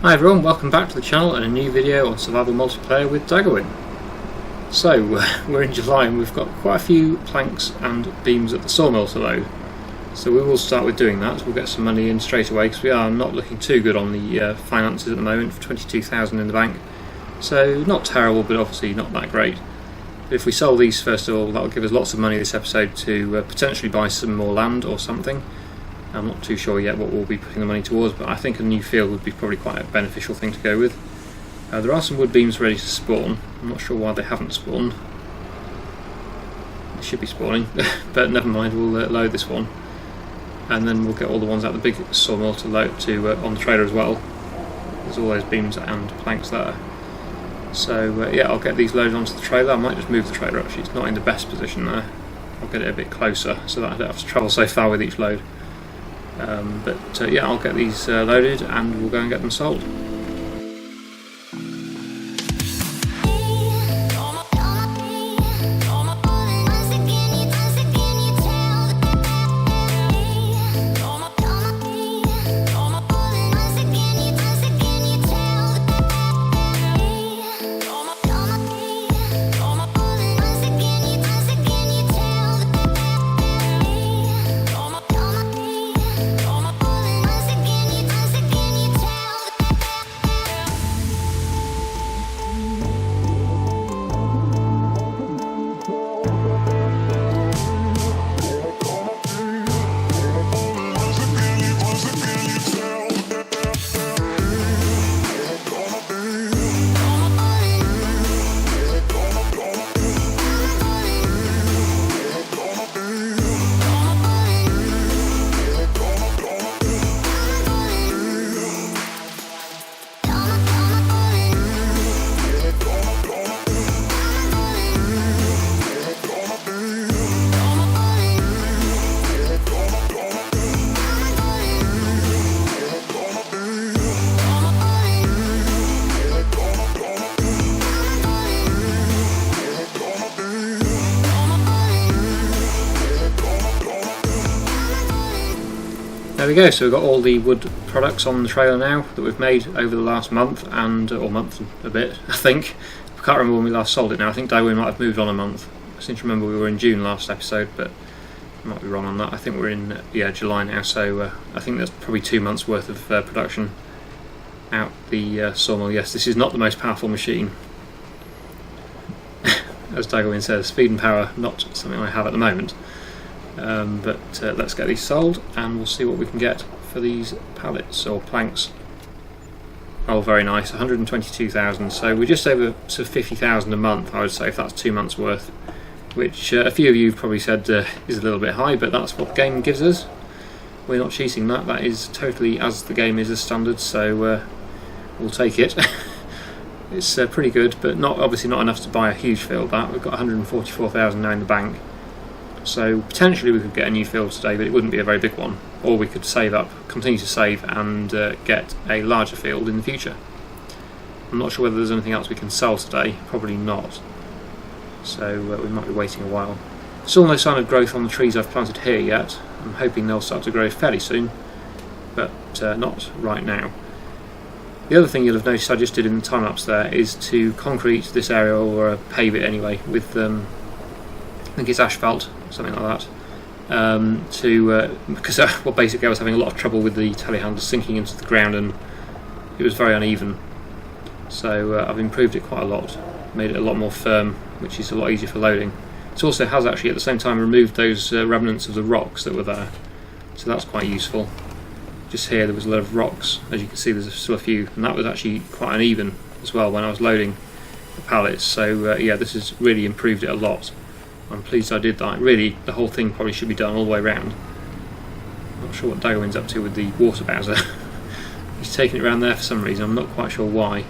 Hi everyone, welcome back to the channel and a new video on survival multiplayer with Daggerwin. So, we're in July and we've got quite a few planks and beams at the sawmill to load. So we will start with doing that. We'll get some money in straight away because we are not looking too good on the finances at the moment, for 22,000 in the bank. So not terrible, but obviously not that great. But if we sell these first of all, that will give us lots of money this episode to potentially buy some more land or something. I'm not too sure yet what we'll be putting the money towards, but I think a new field would be probably quite a beneficial thing to go with. There are some wood beams ready to spawn. I'm not sure why they haven't spawned. They should be spawning, but never mind, we'll load this one. And then we'll get all the ones out the big sawmill to load on the trailer as well. There's all those beams and planks there. So yeah, I'll get these loaded onto the trailer. I might just move the trailer actually, it's not in the best position there. I'll get it a bit closer so that I don't have to travel so far with each load. But yeah, I'll get these loaded and we'll go and get them sold. There we go, so we've got all the wood products on the trailer now that we've made over the last month, or month and a bit, I think. I can't remember when we last sold it now. I think Daggerwin might have moved on a month. I seem to remember we were in June last episode, but I might be wrong on that. I think we're in July now, so I think there's probably 2 months worth of production out the sawmill. Yes, this is not the most powerful machine. As Daggerwin says, speed and power, not something I have at the moment. But let's get these sold and we'll see what we can get for these pallets or planks. Oh, very nice, 122,000, so we're just over to 50,000 a month, I would say, if that's 2 months worth, which a few of you have probably said is a little bit high, but that's what the game gives us. We're not cheating that is totally as the game is as standard, so we'll take it. It's pretty good, but obviously not enough to buy a huge field. We've got 144,000 now in the bank. So potentially we could get a new field today, but it wouldn't be a very big one. Or we could save up, continue to save and get a larger field in the future. I'm not sure whether there's anything else we can sell today, probably not. So we might be waiting a while. Still no sign of growth on the trees I've planted here yet. I'm hoping they'll start to grow fairly soon, but not right now. The other thing you'll have noticed I just did in the time-lapse there is to concrete this area, or pave it anyway, with I think it's asphalt, something like that, because basically I was having a lot of trouble with the telehandler sinking into the ground and it was very uneven, so I've improved it quite a lot, made it a lot more firm, which is a lot easier for loading. It also has actually at the same time removed those remnants of the rocks that were there, so that's quite useful. Just here there was a lot of rocks, as you can see there's still a few, and that was actually quite uneven as well when I was loading the pallets, so yeah, this has really improved it a lot. I'm pleased I did that. Really, the whole thing probably should be done all the way around. Not sure what Daggerwin's up to with the water bowser. He's taking it around there for some reason, I'm not quite sure why.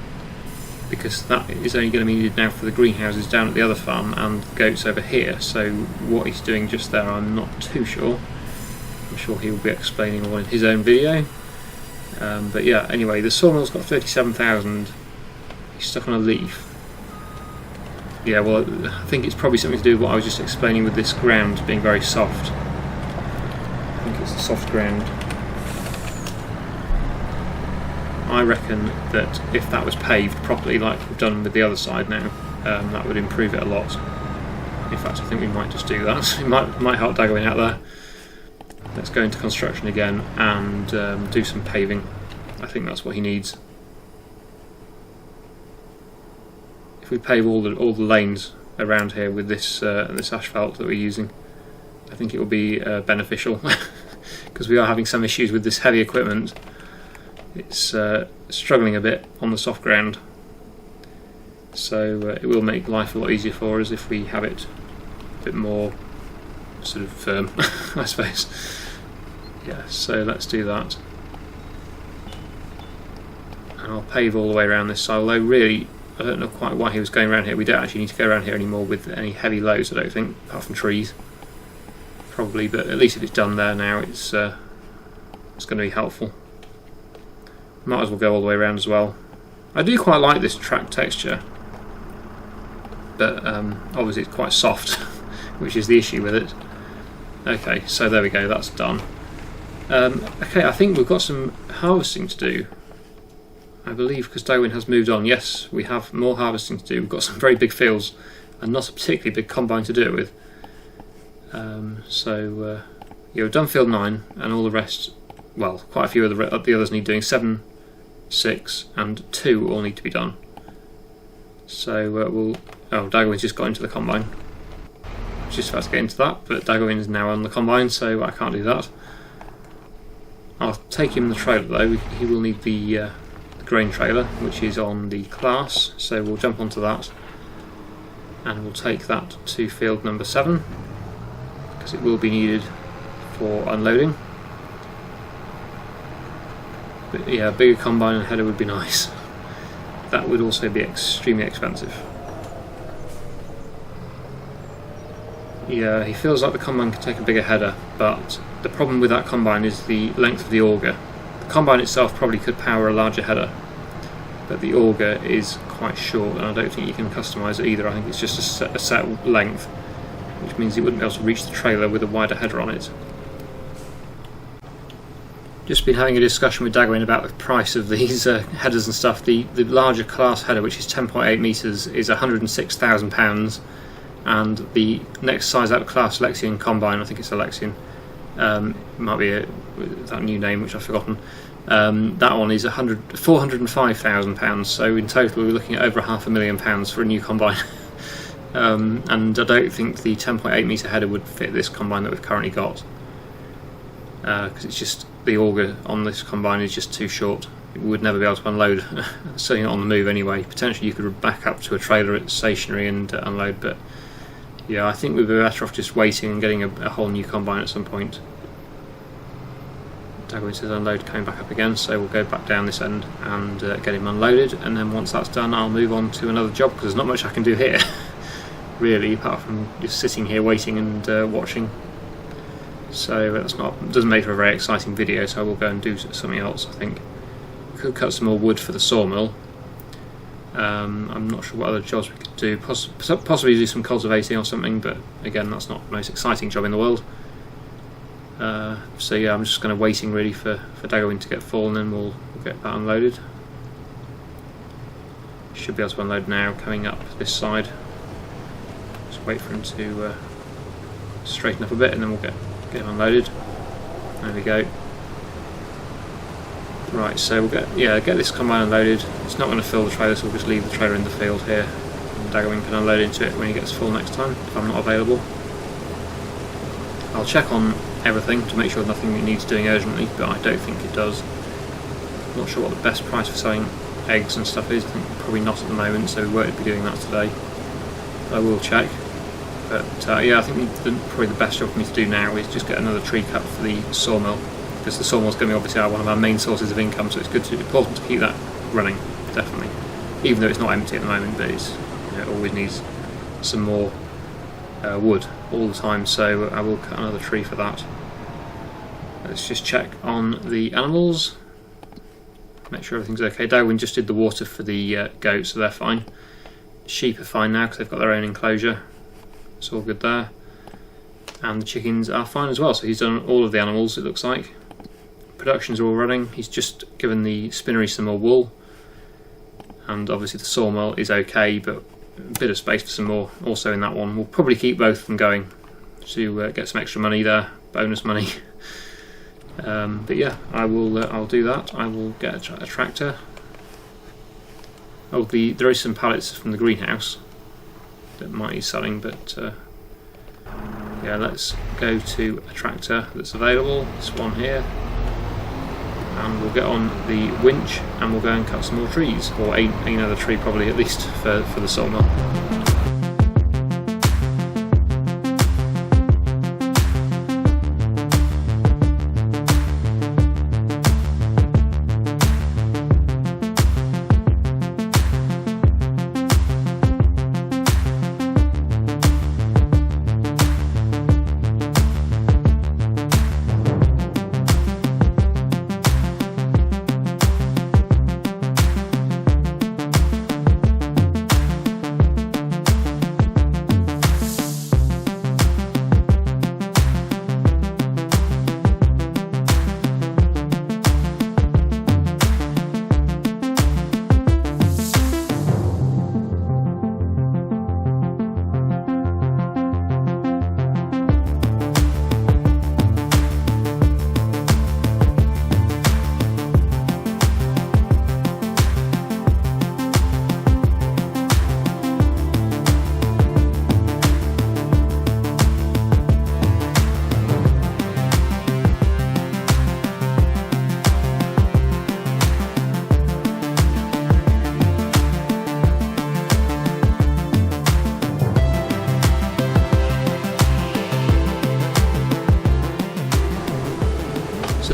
Because that is only going to be needed now for the greenhouses down at the other farm and the goats over here, so what he's doing just there I'm not too sure. I'm sure he will be explaining all in his own video. But yeah, anyway, the sawmill's got 37,000. He's stuck on a leaf. Yeah, well, I think it's probably something to do with what I was just explaining with this ground being very soft. I think it's the soft ground. I reckon that if that was paved properly, like we've done with the other side now, that would improve it a lot. In fact, I think we might just do that. It might help Daggerwin out there. Let's go into construction again and do some paving. I think that's what he needs. If we pave all the lanes around here with this asphalt that we're using, I think it will be beneficial, because we are having some issues with this heavy equipment. It's struggling a bit on the soft ground, so it will make life a lot easier for us if we have it a bit more sort of firm, I suppose. Yeah, so let's do that. And I'll pave all the way around this side, although really I don't know quite why he was going around here. We don't actually need to go around here anymore with any heavy loads, I don't think, apart from trees. Probably, but at least if it's done there now, it's going to be helpful. Might as well go all the way around as well. I do quite like this track texture, but obviously it's quite soft, which is the issue with it. Okay, so there we go, that's done. Okay, I think we've got some harvesting to do, I believe, because Daggerwin has moved on. Yes, we have more harvesting to do. We've got some very big fields and not a particularly big combine to do it with. Yeah, we've done field 9 and all the rest, well, quite a few of the others need doing. 7, 6 and 2 all need to be done. So Daggerwin's just got into the combine. Just about to get into that, but Daggerwin is now on the combine, so I can't do that. I'll take him the trailer though. He will need the grain trailer, which is on the class, so we'll jump onto that and we'll take that to field number 7, because it will be needed for unloading. But yeah, a bigger combine and header would be nice. That would also be extremely expensive. Yeah, he feels like the combine could take a bigger header, but the problem with that combine is the length of the auger. The combine itself probably could power a larger header, but the auger is quite short and I don't think you can customise it either. I think it's just a set length, which means it wouldn't be able to reach the trailer with a wider header on it. Just been having a discussion with Daggerwin about the price of these headers and stuff. The larger class header, which is 10.8 metres, is £106,000, and the next size out of class Lexion combine, I think it's a Lexion, might be that new name which I've forgotten, that one is £405,000, so in total we're looking at over £500,000 for a new combine. And I don't think the 10.8 metre header would fit this combine that we've currently got, because it's just, the auger on this combine is just too short. It would never be able to unload, certainly not on the move anyway. Potentially you could back up to a trailer at stationary and unload, but yeah, I think we'd be better off just waiting and getting a whole new combine at some point. Daggerwin says unload, coming back up again, so we'll go back down this end and get him unloaded, and then once that's done I'll move on to another job, because there's not much I can do here really, apart from just sitting here waiting and watching. So doesn't make for a very exciting video, so I will go and do something else. I think we could cut some more wood for the sawmill. I'm not sure what other jobs we could do, possibly do some cultivating or something, but again that's not the most exciting job in the world. So yeah, I'm just kind of waiting really for Daggerwin to get full, and then we'll get that unloaded. Should be able to unload now, coming up this side. Just wait for him to straighten up a bit, and then we'll get him unloaded. There we go. Right, so we'll get this combine unloaded. It's not going to fill the trailer, so we'll just leave the trailer in the field here, and Daggerwin can unload into it when he gets full next time, if I'm not available. I'll check on everything to make sure nothing needs doing urgently, but I don't think it does. Not sure what the best price for selling eggs and stuff is. I think probably not at the moment, so we won't be doing that today. I will check. But yeah, I think probably the best job for me to do now is just get another tree cut for the sawmill, because the sawmill is going to be obviously one of our main sources of income, so it's important to keep that running, definitely. Even though it's not empty at the moment, but it always needs some more wood all the time, so I will cut another tree for that. Let's just check on the animals, make sure everything's okay. Daggerwin just did the water for the goats, so they're fine. Sheep are fine now because they've got their own enclosure. It's all good there. And the chickens are fine as well, so he's done all of the animals, it looks like. production's all running. He's just given the spinnery some more wool, and obviously the sawmill is okay, but a bit of space for some more also in that one. We'll probably keep both of them going to get some extra money there, bonus money. But yeah, I'll do that. I will get a tractor. Oh, there is some pallets from the greenhouse that might be selling, but yeah, let's go to a tractor that's available, this one here, and we'll get on the winch and we'll go and cut some more trees, or another tree probably at least for the sawmill.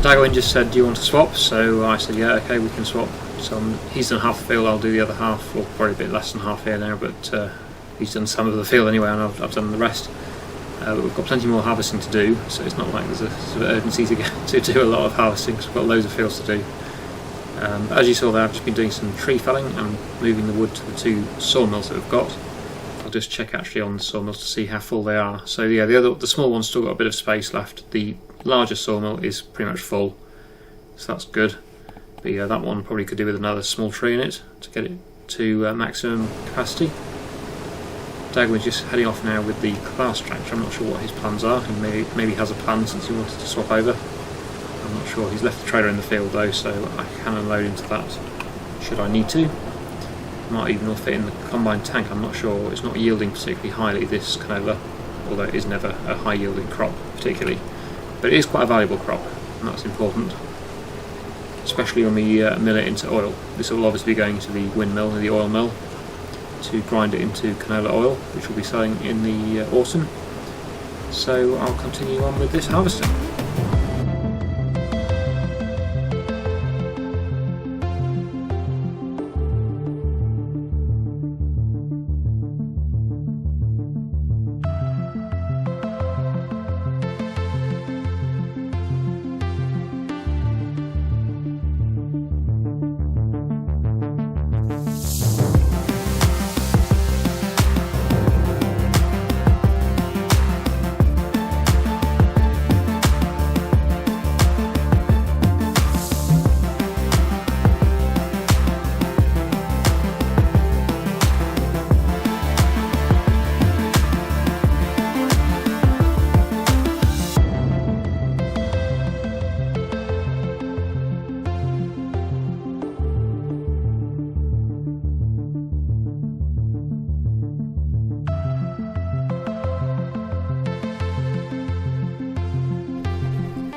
Daggerwin just said, do you want to swap? So I said, yeah, okay, we can swap. So he's done half the field, I'll do the other half, or probably a bit less than half here now, but he's done some of the field anyway, and I've done the rest. But we've got plenty more harvesting to do, so it's not like there's a sort of urgency to do a lot of harvesting, because we've got loads of fields to do. But as you saw there, I've just been doing some tree felling and moving the wood to the two sawmills that we've got. I'll just check actually on the sawmills to see how full they are. So yeah, the small one's still got a bit of space left. The larger sawmill is pretty much full, so that's good. But yeah, that one probably could do with another small tree in it to get it to maximum capacity. Daggerwin's just heading off now with the class tractor. I'm not sure what his plans are. He maybe has a plan since he wanted to swap over. I'm not sure. He's left the trailer in the field though, so I can unload into that should I need to. Might even all fit in the combine tank, I'm not sure. It's not yielding particularly highly, this canola, although it is never a high yielding crop particularly. But it is quite a valuable crop, and that's important, especially when we mill it into oil. This will obviously be going to the windmill, the oil mill, to grind it into canola oil, which we'll be selling in the autumn. So I'll continue on with this harvesting.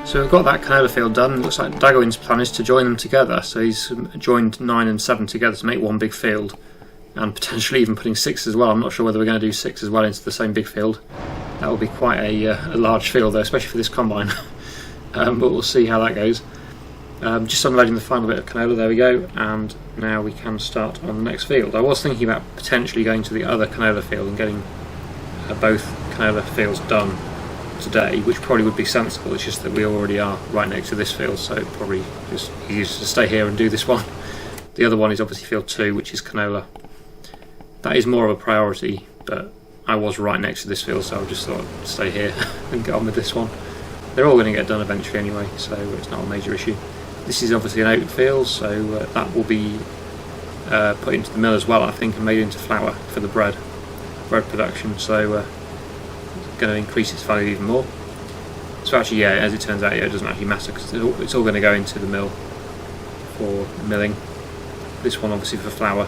So we've got that canola field done. It looks like Daggerwin's plan is to join them together. So he's joined 9 and 7 together to make one big field, and potentially even putting 6 as well. I'm not sure whether we're going to do 6 as well into the same big field. That will be quite a large field though, especially for this combine. But we'll see how that goes. Just unloading the final bit of canola, there we go, and now we can start on the next field. I was thinking about potentially going to the other canola field and getting both canola fields done today, which probably would be sensible. It's just that we already are right next to this field, so probably just easier to stay here and do this one. The other one is obviously field 2, which is canola. That is more of a priority, but I was right next to this field, so I just thought I'd stay here and get on with this one. They're all going to get done eventually anyway, so it's not a major issue. This is obviously an oat field, so that will be put into the mill as well, I think, and made into flour for the bread production, so it's going to increase its value even more. So actually, yeah, as it turns out, yeah, it doesn't actually matter, because it's all going to go into the mill for milling. This one obviously for flour,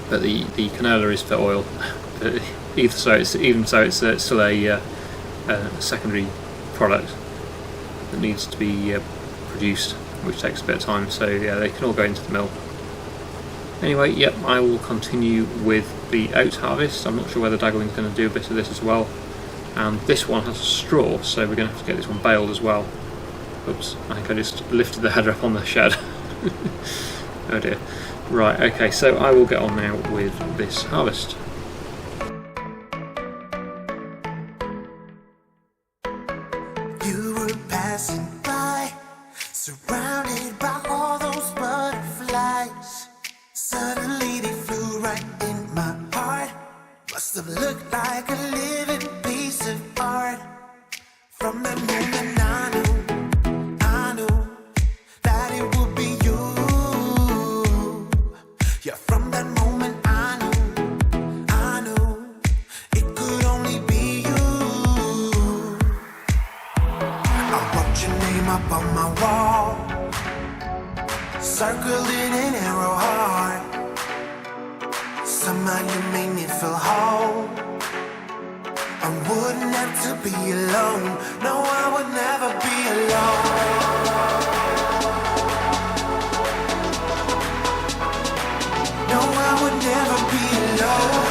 but the canola is for oil. But even so, it's still a secondary product that needs to be produced, which takes a bit of time. So yeah, they can all go into the mill. Anyway, yep, I will continue with the oat harvest. I'm not sure whether Daggerwin's going to do a bit of this as well. And this one has straw, so we're going to have to get this one baled as well. Oops, I think I just lifted the header up on the shed. Oh dear. Right, okay, so I will get on now with this harvest. You were passing by, surrounded by all those butterflies. Suddenly they flew right in my heart. Must have looked like a living piece of art. From that moment I knew that it would be you. Yeah, from that moment I knew it could only be you. I wrote your name up on my wall, circled in an arrow heart. Somehow you made me feel whole. I wouldn't have to be alone. No, I would never be alone. No, I would never be alone.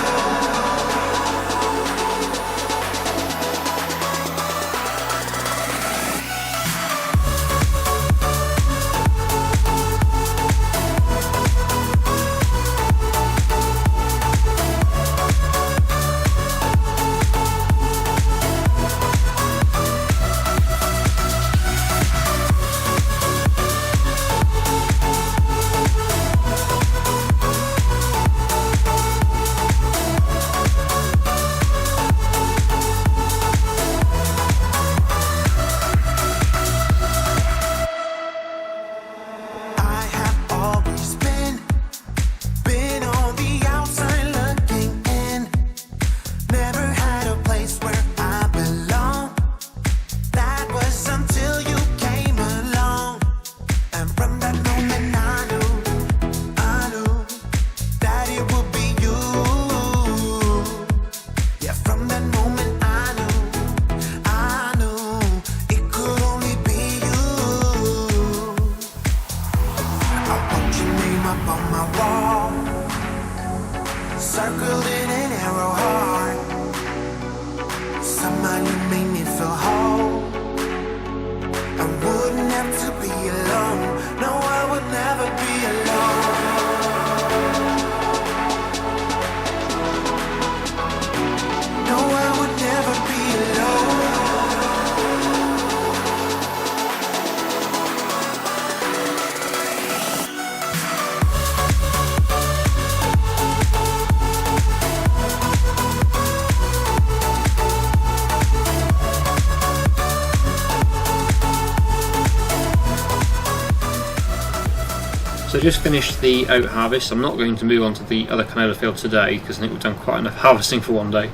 So just finished the oat harvest. I'm not going to move on to the other canola field today because I think we've done quite enough harvesting for one day.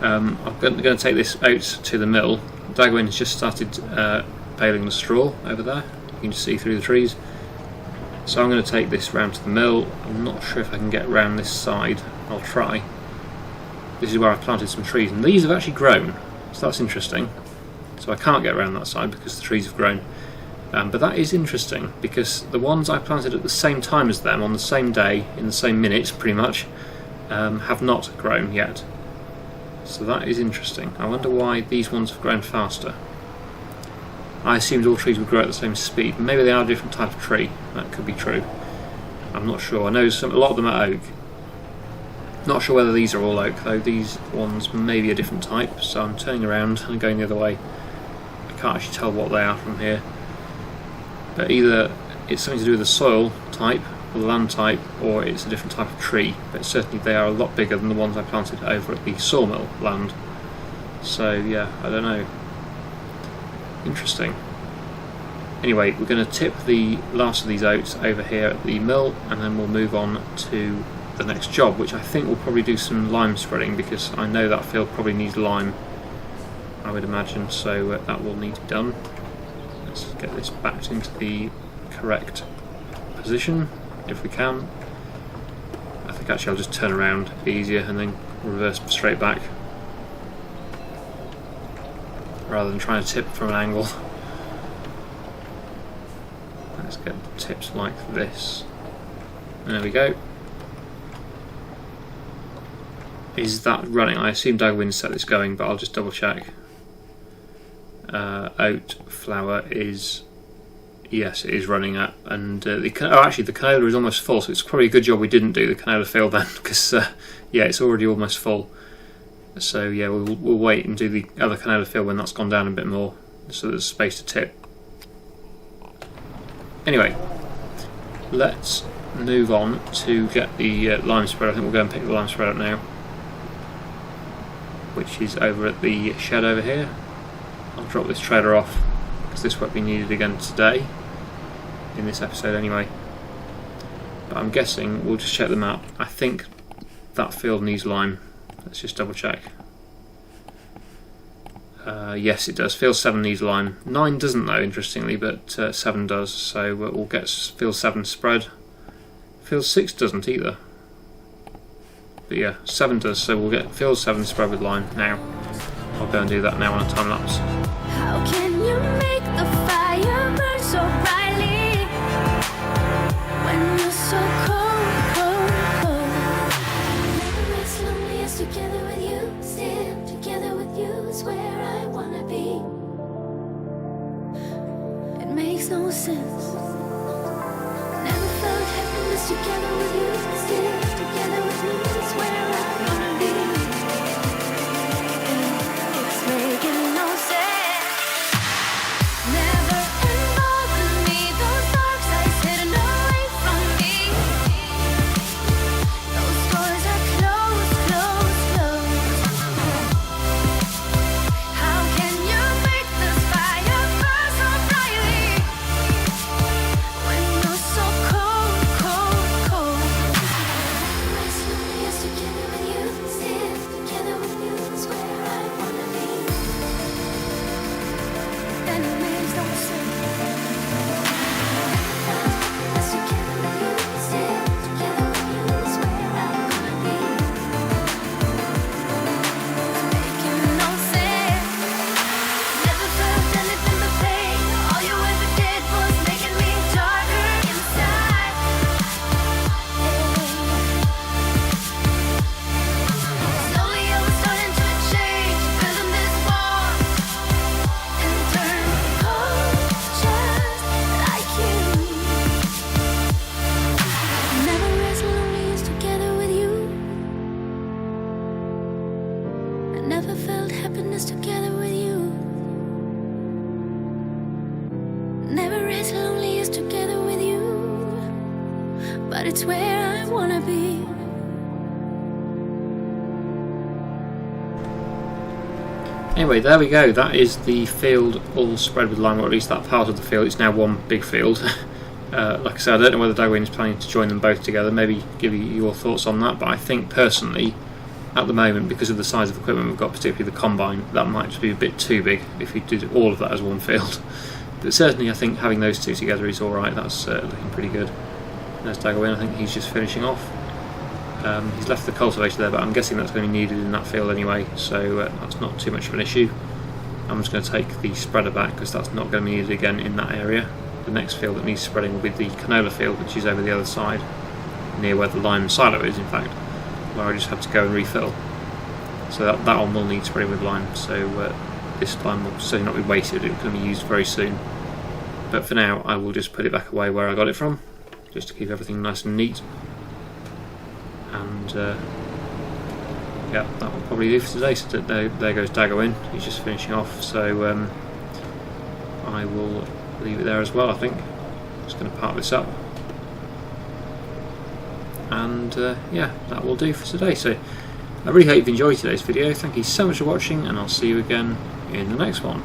I'm going to take this oat to the mill. Daggerwin has just started baling the straw over there. You can just see through the trees. So I'm going to take this round to the mill. I'm not sure if I can get round this side. I'll try. This is where I've planted some trees, and these have actually grown, so that's interesting. So I can't get around that side because the trees have grown. But that is interesting because the ones I planted at the same time as them, on the same day, in the same minute pretty much, have not grown yet. So that is interesting. I wonder why these ones have grown faster. I assumed all trees would grow at the same speed. Maybe they are a different type of tree. That could be true. I'm not sure. I know a lot of them are oak. Not sure whether these are all oak though. These ones may be a different type. So I'm turning around and going the other way. I can't actually tell what they are from here. But either it's something to do with the soil type, or the land type, or it's a different type of tree. But certainly they are a lot bigger than the ones I planted over at the SAWMILL land. So yeah, I don't know. Interesting. Anyway, we're going to tip the last of these oats over here at the mill, and then we'll move on to the next job, which I think will probably do some lime spreading, because I know that field probably needs lime, I would imagine, so that will need to be done. Let's get this backed into the correct position if we can. I think actually I'll just turn around, be easier, and then reverse straight back rather than trying to tip from an angle. Let's get the tips like this. There we go. Is that running? I assume Daggerwin set this going, but I'll just double check. Oat flour is, yes, it is running at, and actually the canola is almost full, so it's probably a good job we didn't do the canola field then, because yeah, it's already almost full. So yeah, we'll wait and do the other canola field when that's gone down a bit more, so there's space to tip. Anyway, let's move on to get the lime spread. I think we'll go and pick the lime spread up now, which is over at the shed over here. I'll drop this trailer off because this won't be needed again today, in this episode anyway. But I'm guessing we'll just check the map. I think that field needs lime. Let's just double check. Yes, it does. Field 7 needs lime. 9 doesn't though, interestingly, but 7 does. So we'll get field 7 spread. Field 6 doesn't either. But yeah, 7 does, so we'll get field 7 spread with lime now. I'll go and do that now on a time lapse. How can you make the fire burn so brightly when you're so cold, cold, cold? Never as lonely as together with you, still together with you is where I wanna be. It makes no sense. Never felt happiness together with you, still together with you is where I wanna be. It's making no sense. Never involved in me, those dark sides hidden away from me. Those doors are closed, closed, closed. How can you make this fire burn so brightly when you're so cold, cold, cold? As lonely as together with you, still together with you is where I wanna be. Then it makes no sense. As together with you, still together with you is where I wanna be. Making no sense. Never felt anything but pain. All you ever did was making me darker inside. Slowly I was starting to change, building this wall and turn cold just like you. Never as lonely as together with you. I never felt happiness together with you. Never as lonely as together with you. But it's where I wanna be. Anyway, there we go. That is the field all spread with lime, or at least that part of the field. It's now one big field. Like I said, I don't know whether Daggerwin is planning to join them both together. Maybe give you your thoughts on that. But I think personally, at the moment, because of the size of equipment we've got, particularly the combine, that might just be a bit too big if we did all of that as one field. But certainly I think having those two together is alright. That's looking pretty good. There's Daggerwin. I think he's just finishing off. He's left the cultivator there, but I'm guessing that's going to be needed in that field anyway, so that's not too much of an issue. I'm just going to take the spreader back because that's not going to be needed again in that area. The next field that needs spreading will be the canola field, which is over the other side, near where the lime silo is, in fact, where I just had to go and refill. So that one will need spreading with lime, so this lime will certainly not be wasted. It's going to be used very soon. But for now, I will just put it back away where I got it from, just to keep everything nice and neat. And yeah, that will probably do for today. So there goes Daggerwin. He's just finishing off, so I will leave it there as well, I think. Just going to park this up. And yeah, that will do for today. So I really hope you've enjoyed today's video. Thank you so much for watching, and I'll see you again in the next one.